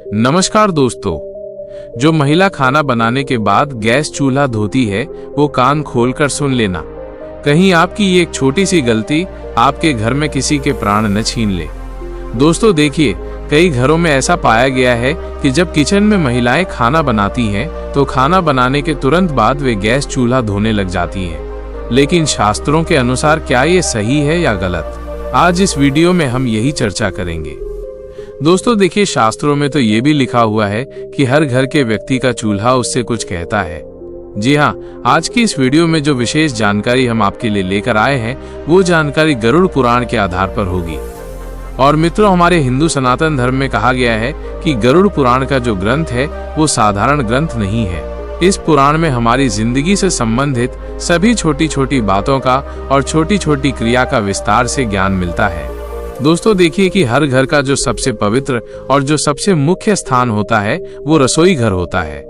नमस्कार दोस्तों। जो महिला खाना बनाने के बाद गैस चूल्हा धोती है वो कान खोलकर सुन लेना। कहीं आपकी ये एक छोटी सी गलती आपके घर में किसी के प्राण न छीन ले। दोस्तों देखिए, कई घरों में ऐसा पाया गया है कि जब किचन में महिलाएं खाना बनाती हैं तो खाना बनाने के तुरंत बाद वे गैस चूल्हा धोने लग जाती हैं। लेकिन शास्त्रों के अनुसार क्या ये सही है या गलत? आज इस वीडियो में हम यही चर्चा करेंगे। दोस्तों देखिए, शास्त्रों में तो ये भी लिखा हुआ है कि हर घर के व्यक्ति का चूल्हा उससे कुछ कहता है। जी हाँ, आज की इस वीडियो में जो विशेष जानकारी हम आपके लिए लेकर आए हैं वो जानकारी गरुड़ पुराण के आधार पर होगी। और मित्रों, हमारे हिंदू सनातन धर्म में कहा गया है कि गरुड़ पुराण का जो ग्रंथ है वो साधारण ग्रंथ नहीं है। इस पुराण में हमारी जिंदगी से संबंधित सभी छोटी छोटी बातों का और छोटी छोटी क्रिया का विस्तार से ज्ञान मिलता है। दोस्तों देखिए कि हर घर का जो सबसे पवित्र और जो सबसे मुख्य स्थान होता है वो रसोई घर होता है।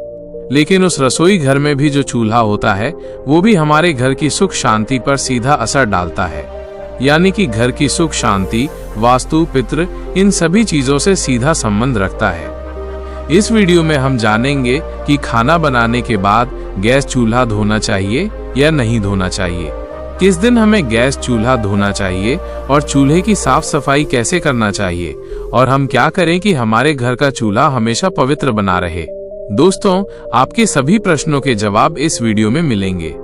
लेकिन उस रसोई घर में भी जो चूल्हा होता है वो भी हमारे घर की सुख शांति पर सीधा असर डालता है। यानी कि घर की सुख शांति, वास्तु, पितृ, इन सभी चीजों से सीधा संबंध रखता है। इस वीडियो में हम जानेंगे कि खाना बनाने के बाद गैस चूल्हा धोना चाहिए या नहीं धोना चाहिए, किस दिन हमें गैस चूल्हा धोना चाहिए और चूल्हे की साफ सफाई कैसे करना चाहिए, और हम क्या करें कि हमारे घर का चूल्हा हमेशा पवित्र बना रहे। दोस्तों, आपके सभी प्रश्नों के जवाब इस वीडियो में मिलेंगे,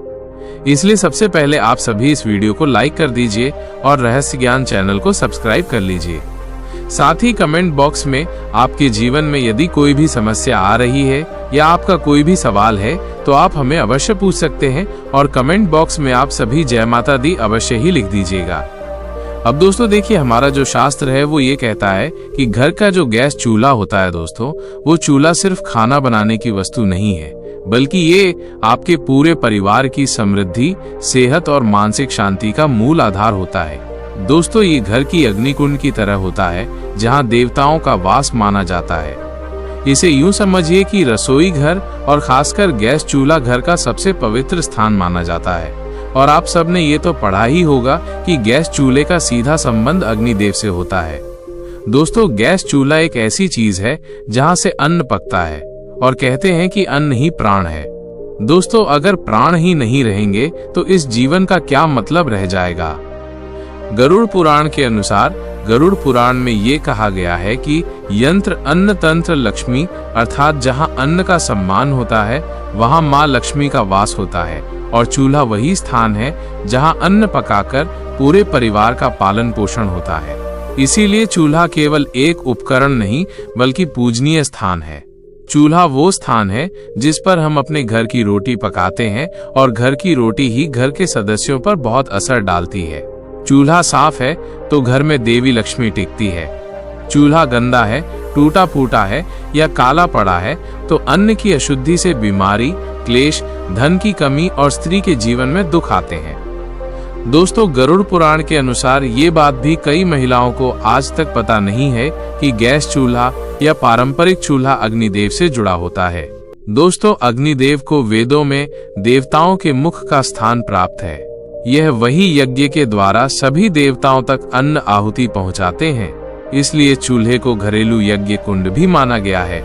इसलिए सबसे पहले आप सभी इस वीडियो को लाइक कर दीजिए और रहस्य ज्ञान चैनल को सब्सक्राइब कर लीजिए। साथ ही कमेंट बॉक्स में आपके जीवन में यदि कोई भी समस्या आ रही है या आपका कोई भी सवाल है तो आप हमें अवश्य पूछ सकते हैं, और कमेंट बॉक्स में आप सभी जय माता दी अवश्य ही लिख दीजिएगा। अब दोस्तों देखिए, हमारा जो शास्त्र है वो ये कहता है कि घर का जो गैस चूल्हा होता है दोस्तों, वो चूल्हा सिर्फ खाना बनाने की वस्तु नहीं है, बल्कि ये आपके पूरे परिवार की समृद्धि, सेहत और मानसिक शांति का मूल आधार होता है। दोस्तों, ये घर की अग्निकुंड की तरह होता है जहां देवताओं का वास माना जाता है। इसे यूं समझिए कि रसोई घर और खासकर गैस चूल्हा घर का सबसे पवित्र स्थान माना जाता है। और आप सबने ये तो पढ़ा ही होगा कि गैस चूल्हे का सीधा संबंध अग्निदेव से होता है। दोस्तों, गैस चूल्हा एक ऐसी चीज है जहां से अन्न पकता है, और कहते हैं कि अन्न ही प्राण है। दोस्तों, अगर प्राण ही नहीं रहेंगे तो इस जीवन का क्या मतलब रह जाएगा। गरुड़ पुराण के अनुसार गरुड़ पुराण में ये कहा गया है कि यंत्र अन्न तंत्र लक्ष्मी, अर्थात जहां अन्न का सम्मान होता है वहां मां लक्ष्मी का वास होता है, और चूल्हा वही स्थान है जहां अन्न पकाकर पूरे परिवार का पालन पोषण होता है। इसीलिए चूल्हा केवल एक उपकरण नहीं बल्कि पूजनीय स्थान है। चूल्हा वो स्थान है जिस पर हम अपने घर की रोटी पकाते हैं, और घर की रोटी ही घर के सदस्यों पर बहुत असर डालती है। चूल्हा साफ है तो घर में देवी लक्ष्मी टिकती है। चूल्हा गंदा है, टूटा फूटा है या काला पड़ा है तो अन्न की अशुद्धि से बीमारी, क्लेश, धन की कमी और स्त्री के जीवन में दुख आते हैं। दोस्तों, गरुड़ पुराण के अनुसार ये बात भी कई महिलाओं को आज तक पता नहीं है कि गैस चूल्हा या पारंपरिक चूल्हा अग्निदेव से जुड़ा होता है। दोस्तों, अग्निदेव को वेदों में देवताओं के मुख का स्थान प्राप्त है। यह वही यज्ञ के द्वारा सभी देवताओं तक अन्न आहुति पहुंचाते हैं, इसलिए चूल्हे को घरेलू यज्ञ कुंड भी माना गया है।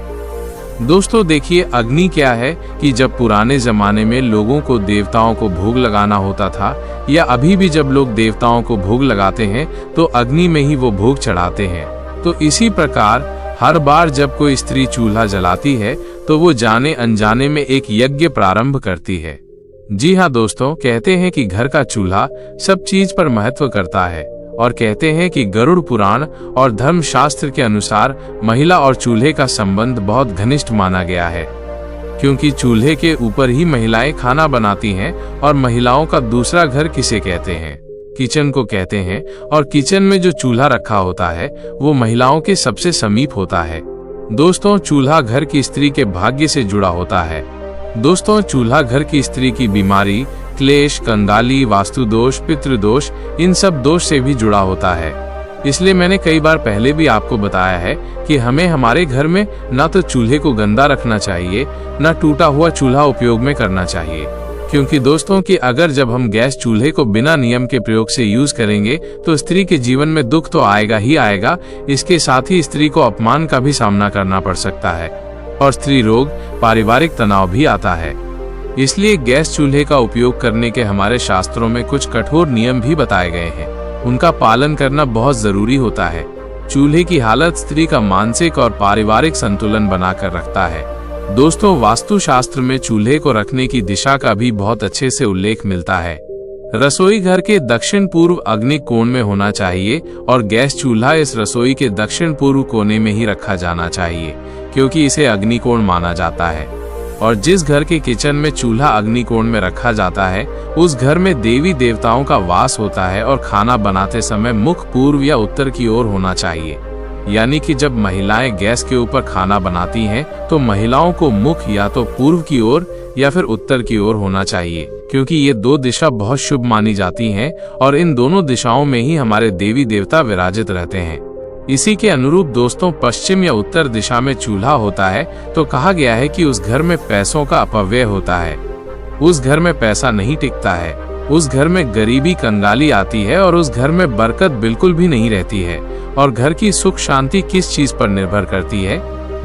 दोस्तों देखिए, अग्नि क्या है कि जब पुराने जमाने में लोगों को देवताओं को भोग लगाना होता था, या अभी भी जब लोग देवताओं को भोग लगाते हैं तो अग्नि में ही वो भोग चढ़ाते हैं। तो इसी प्रकार हर बार जब कोई स्त्री चूल्हा जलाती है तो वो जाने अनजाने में एक यज्ञ प्रारंभ करती है। जी हाँ दोस्तों, कहते हैं कि घर का चूल्हा सब चीज पर महत्व करता है, और कहते हैं कि गरुड़ पुराण और धर्म शास्त्र के अनुसार महिला और चूल्हे का संबंध बहुत घनिष्ठ माना गया है, क्योंकि चूल्हे के ऊपर ही महिलाएं खाना बनाती हैं। और महिलाओं का दूसरा घर किसे कहते हैं? किचन को कहते हैं। और किचन में जो चूल्हा रखा होता है वो महिलाओं के सबसे समीप होता है। दोस्तों, चूल्हा घर की स्त्री के भाग्य से जुड़ा होता है। दोस्तों, चूल्हा घर की स्त्री की बीमारी, क्लेश, कंगाली, वास्तु दोष, पितृदोष, इन सब दोष से भी जुड़ा होता है। इसलिए मैंने कई बार पहले भी आपको बताया है कि हमें हमारे घर में ना तो चूल्हे को गंदा रखना चाहिए, ना टूटा हुआ चूल्हा उपयोग में करना चाहिए, क्योंकि दोस्तों कि अगर जब हम गैस चूल्हे को बिना नियम के प्रयोग से यूज करेंगे तो स्त्री के जीवन में दुख तो आएगा ही आएगा, इसके साथ ही स्त्री को अपमान का भी सामना करना पड़ सकता है और स्त्री रोग, पारिवारिक तनाव भी आता है। इसलिए गैस चूल्हे का उपयोग करने के हमारे शास्त्रों में कुछ कठोर नियम भी बताए गए हैं, उनका पालन करना बहुत जरूरी होता है। चूल्हे की हालत स्त्री का मानसिक और पारिवारिक संतुलन बनाकर रखता है। दोस्तों, वास्तुशास्त्र में चूल्हे को रखने की दिशा का भी बहुत अच्छे से उल्लेख मिलता है। रसोई घर के दक्षिण पूर्व अग्नि कोण में होना चाहिए और गैस चूल्हा इस रसोई के दक्षिण पूर्व कोने में ही रखा जाना चाहिए, क्योंकि इसे अग्निकोण माना जाता है। और जिस घर के किचन में चूल्हा अग्निकोण में रखा जाता है, उस घर में देवी देवताओं का वास होता है और खाना बनाते समय मुख पूर्व या उत्तर की ओर होना चाहिए। यानी कि जब महिलाएं गैस के ऊपर खाना बनाती हैं, तो महिलाओं को मुख या तो पूर्व की ओर या फिर उत्तर की ओर होना चाहिए, क्योंकि ये दो दिशा बहुत शुभ मानी जाती हैं और इन दोनों दिशाओं में ही हमारे देवी देवता विराजित रहते हैं। इसी के अनुरूप दोस्तों, पश्चिम या उत्तर दिशा में चूल्हा होता है तो कहा गया है कि उस घर में पैसों का अपव्यय होता है, उस घर में पैसा नहीं टिकता है, उस घर में गरीबी कंगाली आती है और उस घर में बरकत बिल्कुल भी नहीं रहती है। और घर की सुख शांति किस चीज पर निर्भर करती है?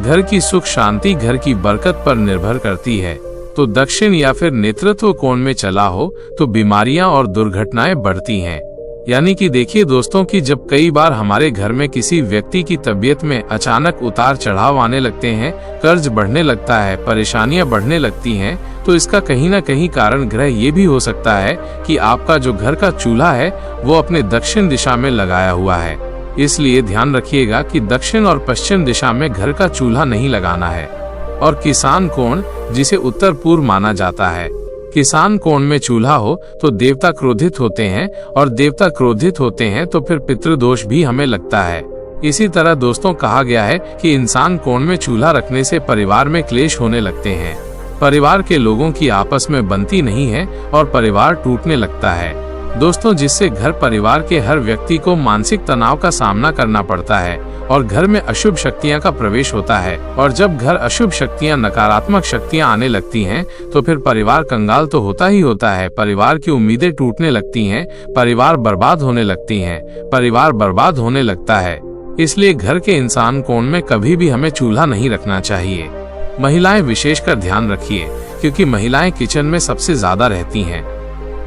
घर की सुख शांति घर की बरकत पर निर्भर करती है। तो दक्षिण या फिर नेतृत्व कोण में चला हो तो बीमारियां और दुर्घटनाएं बढ़ती हैं। यानी कि देखिए दोस्तों कि जब कई बार हमारे घर में किसी व्यक्ति की तबीयत में अचानक उतार चढ़ाव आने लगते हैं, कर्ज बढ़ने लगता है, परेशानियां बढ़ने लगती हैं, तो इसका कहीं ना कहीं कारण ग्रह ये भी हो सकता है कि आपका जो घर का चूल्हा है वो अपने दक्षिण दिशा में लगाया हुआ है। इसलिए ध्यान रखिएगा कि दक्षिण और पश्चिम दिशा में घर का चूल्हा नहीं लगाना है। और किसान कोण, जिसे उत्तर पूर्व माना जाता है, किसान कोण में चूल्हा हो तो देवता क्रोधित होते हैं और देवता क्रोधित होते हैं तो फिर पितृदोष भी हमें लगता है। इसी तरह दोस्तों कहा गया है कि इंसान कोण में चूल्हा रखने से परिवार में क्लेश होने लगते हैं, परिवार के लोगों की आपस में बनती नहीं है और परिवार टूटने लगता है दोस्तों, जिससे घर परिवार के हर व्यक्ति को मानसिक तनाव का सामना करना पड़ता है और घर में अशुभ शक्तियां का प्रवेश होता है। और जब घर अशुभ शक्तियां, नकारात्मक शक्तियां आने लगती हैं तो फिर परिवार कंगाल तो होता ही होता है, परिवार की उम्मीदें टूटने लगती हैं, परिवार बर्बाद होने लगती हैं, परिवार बर्बाद होने लगता है। इसलिए घर के इंसान कोण में कभी भी हमें चूल्हा नहीं रखना चाहिए। महिलाएं विशेषकर ध्यान रखिए, क्योंकि महिलाएं किचन में सबसे ज्यादा रहती हैं।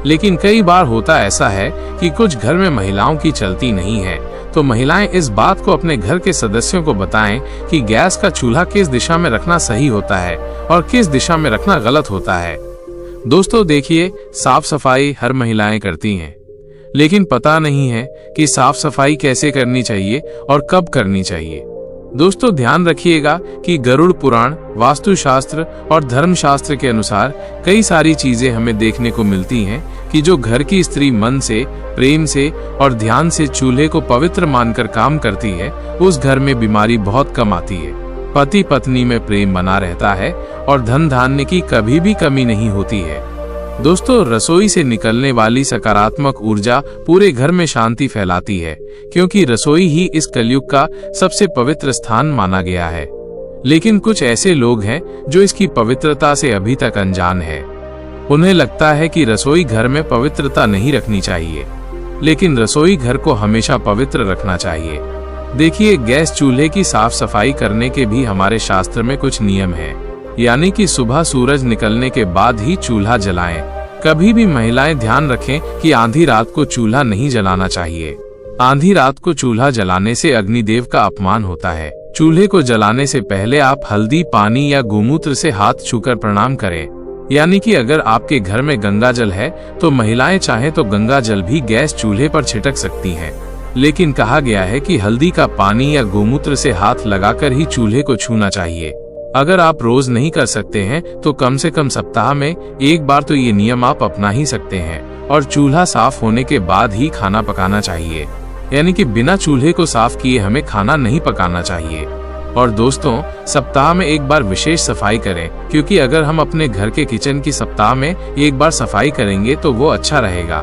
लेकिन कई बार होता ऐसा है कि कुछ घर में महिलाओं की चलती नहीं है, तो महिलाएं इस बात को अपने घर के सदस्यों को बताएं कि गैस का चूल्हा किस दिशा में रखना सही होता है और किस दिशा में रखना गलत होता है। दोस्तों देखिए, साफ सफाई हर महिलाएं करती हैं, लेकिन पता नहीं है कि साफ सफाई कैसे करनी चाहिए और कब करनी चाहिए। दोस्तों ध्यान रखिएगा कि गरुड़ पुराण, वास्तुशास्त्र और धर्मशास्त्र के अनुसार कई सारी चीजें हमें देखने को मिलती हैं कि जो घर की स्त्री मन से, प्रेम से और ध्यान से चूल्हे को पवित्र मानकर काम करती है, उस घर में बीमारी बहुत कम आती है, पति पत्नी में प्रेम बना रहता है और धन धान्य की कभी भी कमी नहीं होती है। दोस्तों, रसोई से निकलने वाली सकारात्मक ऊर्जा पूरे घर में शांति फैलाती है, क्योंकि रसोई ही इस कलयुग का सबसे पवित्र स्थान माना गया है। लेकिन कुछ ऐसे लोग हैं जो इसकी पवित्रता से अभी तक अनजान है। उन्हें लगता है कि रसोई घर में पवित्रता नहीं रखनी चाहिए, लेकिन रसोई घर को हमेशा पवित्र रखना चाहिए। देखिए, गैस चूल्हे की साफ सफाई करने के भी हमारे शास्त्र में कुछ नियम है। यानी कि सुबह सूरज निकलने के बाद ही चूल्हा जलाएं। कभी भी महिलाएं ध्यान रखें कि आधी रात को चूल्हा नहीं जलाना चाहिए। आधी रात को चूल्हा जलाने से अग्निदेव का अपमान होता है। चूल्हे को जलाने से पहले आप हल्दी, पानी या गोमूत्र से हाथ छूकर प्रणाम करें। यानी कि अगर आपके घर में गंगा जल है तो महिलाएं चाहें तो गंगा जल भी गैस चूल्हे पर छिड़क सकती हैं। लेकिन कहा गया है कि हल्दी का पानी या गोमूत्र से हाथ लगाकर ही चूल्हे को छूना चाहिए। अगर आप रोज नहीं कर सकते हैं तो कम से कम सप्ताह में एक बार तो ये नियम आप अपना ही सकते हैं। और चूल्हा साफ होने के बाद ही खाना पकाना चाहिए, यानी कि बिना चूल्हे को साफ किए हमें खाना नहीं पकाना चाहिए। और दोस्तों, सप्ताह में एक बार विशेष सफाई करें, क्योंकि अगर हम अपने घर के किचन की सप्ताह में एक बार सफाई करेंगे तो वो अच्छा रहेगा।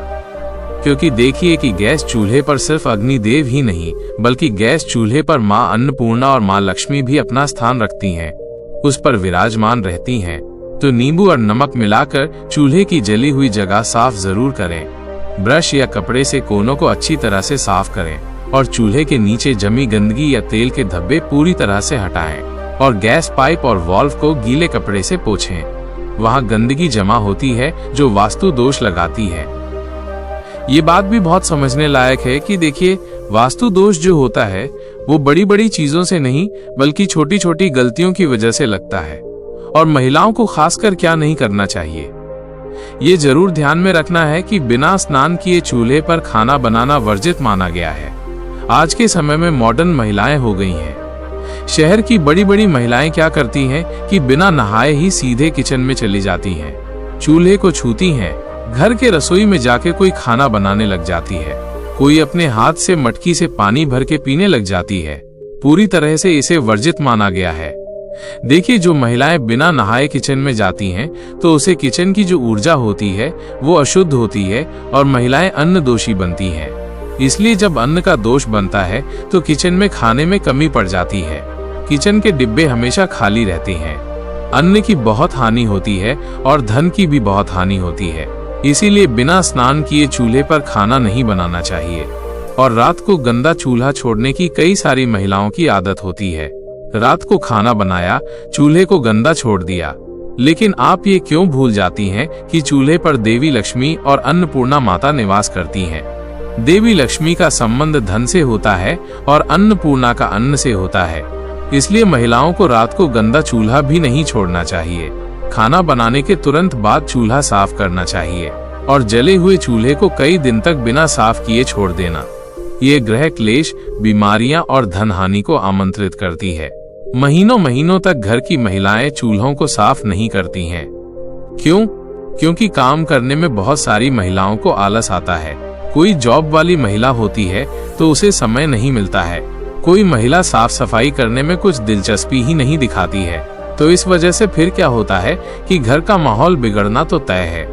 क्योंकि देखिए कि गैस चूल्हे पर सिर्फ अग्निदेव ही नहीं, बल्कि गैस चूल्हे पर माँ अन्नपूर्णा और माँ लक्ष्मी भी अपना स्थान रखती हैं, उस पर विराजमान रहती हैं। तो नींबू और नमक मिलाकर चूल्हे की जली हुई जगह साफ जरूर करें। ब्रश या कपड़े से कोनों को अच्छी तरह से साफ करें और चूल्हे के नीचे जमी गंदगी या तेल के धब्बे पूरी तरह से हटाएं और गैस पाइप और वाल्व को गीले कपड़े से पोंछें। वहां गंदगी जमा होती है जो वास्तु दोष लगाती है। ये बात भी बहुत समझने लायक है कि देखिए, वास्तु दोष जो होता है वो बड़ी बड़ी चीजों से नहीं बल्कि छोटी छोटी गलतियों की वजह से लगता है। और महिलाओं को खासकर क्या नहीं करना चाहिए, ये जरूर ध्यान में रखना है कि बिना स्नान किए चूल्हे पर खाना बनाना वर्जित माना गया है। आज के समय में मॉडर्न महिलाएं हो गई हैं। शहर की बड़ी बड़ी महिलाएं क्या करती हैं कि बिना नहाए ही सीधे किचन में चली जाती हैं, चूल्हे को छूती हैं, घर के रसोई में जाके कोई खाना बनाने लग जाती है, कोई अपने हाथ से मटकी से पानी भर के पीने लग जाती है। पूरी तरह से इसे वर्जित माना गया है। देखिए, जो महिलाएं बिना नहाए किचन में जाती हैं तो उसे किचन की जो ऊर्जा होती है वो अशुद्ध होती है और महिलाएं अन्न दोषी बनती हैं। इसलिए जब अन्न का दोष बनता है तो किचन में खाने में कमी पड़ जाती है। किचन के डिब्बे हमेशा खाली रहते हैं। अन्न की बहुत हानि होती है और धन की भी बहुत हानि होती है। इसीलिए बिना स्नान किए चूल्हे पर खाना नहीं बनाना चाहिए। और रात को गंदा चूल्हा छोड़ने की कई सारी महिलाओं की आदत होती है। रात को खाना बनाया, चूल्हे को गंदा छोड़ दिया। लेकिन आप ये क्यों भूल जाती हैं कि चूल्हे पर देवी लक्ष्मी और अन्नपूर्णा माता निवास करती हैं। देवी लक्ष्मी का संबंध धन से होता है और अन्नपूर्णा का अन्न से होता है। इसलिए महिलाओं को रात को गंदा चूल्हा भी नहीं छोड़ना चाहिए। खाना बनाने के तुरंत बाद चूल्हा साफ करना चाहिए और जले हुए चूल्हे को कई दिन तक बिना साफ किए छोड़ देना। ये ग्रह क्लेश, बीमारियां और धन हानि को आमंत्रित करती है। महीनों महीनों तक घर की महिलाएं चूल्हों को साफ नहीं करती हैं। क्यों? क्योंकि काम करने में बहुत सारी महिलाओं को आलस आता है। कोई जॉब वाली महिला होती है तो उसे समय नहीं मिलता है। कोई महिला साफ सफाई करने में कुछ दिलचस्पी ही नहीं दिखाती है। तो इस वजह से फिर क्या होता है कि घर का माहौल बिगड़ना तो तय है।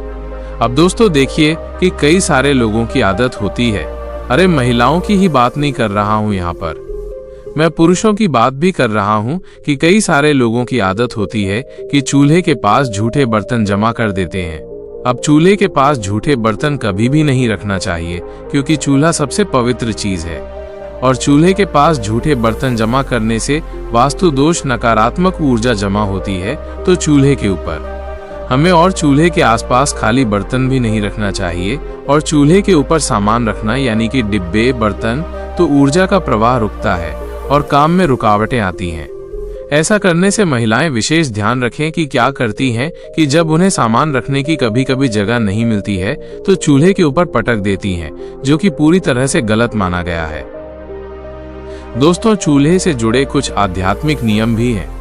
अब दोस्तों देखिए कि कई सारे लोगों की आदत होती है, अरे महिलाओं की ही बात नहीं कर रहा हूँ यहाँ पर, मैं पुरुषों की बात भी कर रहा हूँ कि कई सारे लोगों की आदत होती है कि चूल्हे के पास झूठे बर्तन जमा कर देते हैं। अब चूल्हे के पास झूठे बर्तन कभी भी नहीं रखना चाहिए क्योंकि चूल्हा सबसे पवित्र चीज है और चूल्हे के पास झूठे बर्तन जमा करने से वास्तु दोष, नकारात्मक ऊर्जा जमा होती है। तो चूल्हे के ऊपर हमें और चूल्हे के आसपास खाली बर्तन भी नहीं रखना चाहिए और चूल्हे के ऊपर सामान रखना यानी कि डिब्बे, बर्तन, तो ऊर्जा का प्रवाह रुकता है और काम में रुकावटें आती हैं। ऐसा करने से महिलाएं विशेष ध्यान रखें कि क्या करती हैं कि जब उन्हें सामान रखने की कभी कभी जगह नहीं मिलती है तो चूल्हे के ऊपर पटक देती हैं, जो कि पूरी तरह से गलत माना गया है। दोस्तों, चूल्हे से जुड़े कुछ आध्यात्मिक नियम भी हैं।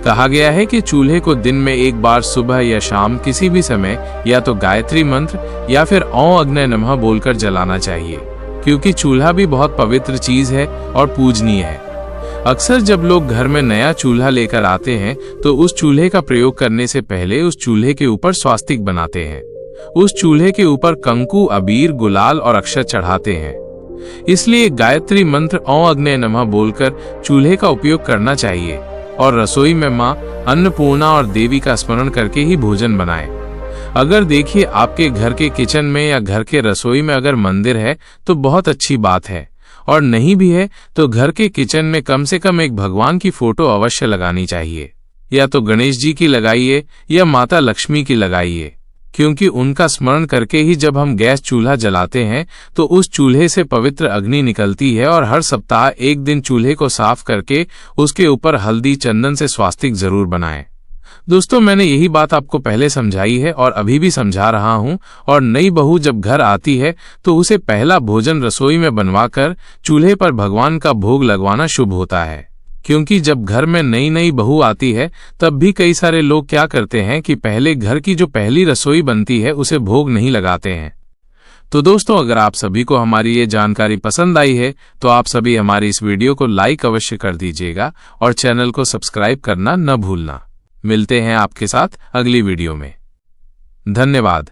कहा गया है कि चूल्हे को दिन में एक बार सुबह या शाम किसी भी समय या तो गायत्री मंत्र या फिर ओम अग्ने नमः बोलकर जलाना चाहिए, क्योंकि चूल्हा भी बहुत पवित्र चीज है और पूजनीय है। अक्सर जब लोग घर में नया चूल्हा लेकर आते हैं तो उस चूल्हे का प्रयोग करने से पहले उस चूल्हे के ऊपर स्वास्तिक बनाते हैं। उस चूल्हे के ऊपर कंकु, अबीर, गुलाल और अक्षत चढ़ाते हैं। इसलिए गायत्री मंत्र ओम अग्ने नमः बोलकर चूल्हे का उपयोग करना चाहिए और रसोई में मां अन्नपूर्णा और देवी का स्मरण करके ही भोजन बनाएं। अगर देखिए आपके घर के किचन में या घर के रसोई में अगर मंदिर है तो बहुत अच्छी बात है, और नहीं भी है तो घर के किचन में कम से कम एक भगवान की फोटो अवश्य लगानी चाहिए। या तो गणेश जी की लगाइए या माता लक्ष्मी की लगाइए, क्योंकि उनका स्मरण करके ही जब हम गैस चूल्हा जलाते हैं तो उस चूल्हे से पवित्र अग्नि निकलती है। और हर सप्ताह एक दिन चूल्हे को साफ करके उसके ऊपर हल्दी, चंदन से स्वास्तिक जरूर बनाएं। दोस्तों, मैंने यही बात आपको पहले समझाई है और अभी भी समझा रहा हूं। और नई बहू जब घर आती है तो उसे पहला भोजन रसोई में बनवाकर चूल्हे पर भगवान का भोग लगवाना शुभ होता है, क्योंकि जब घर में नई नई बहू आती है तब भी कई सारे लोग क्या करते हैं कि पहले घर की जो पहली रसोई बनती है उसे भोग नहीं लगाते हैं। तो दोस्तों, अगर आप सभी को हमारी ये जानकारी पसंद आई है तो आप सभी हमारी इस वीडियो को लाइक अवश्य कर दीजिएगा और चैनल को सब्सक्राइब करना न भूलना। मिलते हैं आपके साथ अगली वीडियो में। धन्यवाद।